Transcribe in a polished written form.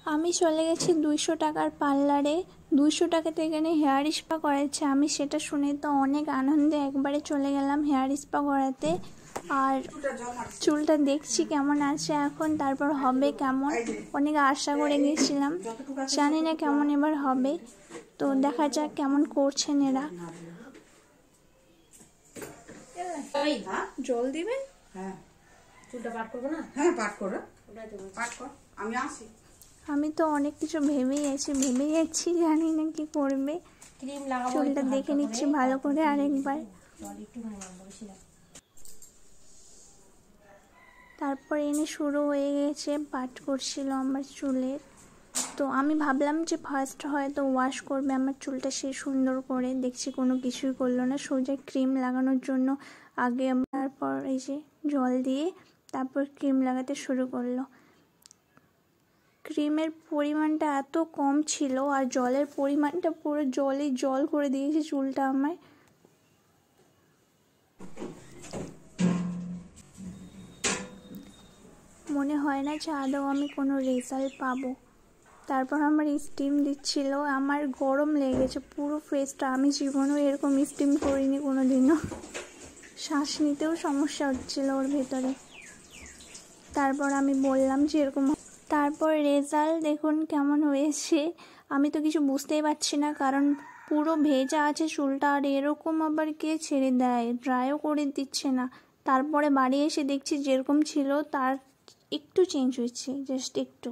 আমি চলে গেছি 200 টাকার পার্লারে। 200 টাকাতে এখানে হেয়ার স্পা করাচ্ছে। আমি সেটা শুনে তো অনেক আনন্দে একবারে চলে গেলাম হেয়ার স্পা করাতে। আর চুলটা দেখছি কেমন আছে এখন, তারপর হবে কেমন, অনেক আশা করে গেছিলাম, জানি না কেমন এবার হবে। তো দেখা যাক কেমন করছেন এরা। জল দিবেন? হ্যাঁ, চুলটা পাট করবো না? হ্যাঁ, পাট করো, পাট কর, আমি আসি। আমি তো অনেক কিছু ভেবে যাচ্ছি, জানি না কি করবে। ক্রিম লাগাবো, চুলটা দেখে নিচ্ছি ভালো করে আরেকবার। তারপর এনে শুরু হয়ে গেছে, পাট করছিল আমার চুলের। তো আমি ভাবলাম যে ফার্স্ট হয়তো ওয়াশ করবে আমার চুলটা, সে সুন্দর করে। দেখছি কোনো কিছুই করলো না, সোজা ক্রিম লাগানোর জন্য আগে, তারপর এই যে জল দিয়ে তারপর ক্রিম লাগাতে শুরু করলো। ক্রিমের পরিমাণটা এত কম ছিল আর জলের পরিমাণটা পুরো জল করে দিয়েছে চুলটা আমায়। মনে হয় না যে আদৌ আমি কোনো রেজাল্ট পাবো। তারপর আমার স্টিম দিচ্ছিল, আমার গরম লেগেছে পুরো ফেসটা। আমি জীবনেও এরকম স্টিম করিনি কোনো দিনও, শ্বাস নিতেও সমস্যা হচ্ছিল ওর ভেতরে। তারপর আমি বললাম যে এরকম। তারপর রেজাল্ট দেখুন কেমন হয়েছে। আমি তো কিছু বুঝতেই পারছি না, কারণ পুরো ভেজা আছে চুলটা, আর এরকম আবার কে ছেড়ে দেয়, ড্রাইও করে দিচ্ছে না। তারপরে বাড়ি এসে দেখছি যেরকম ছিল তার একটু চেঞ্জ হয়েছে, জাস্ট একটু।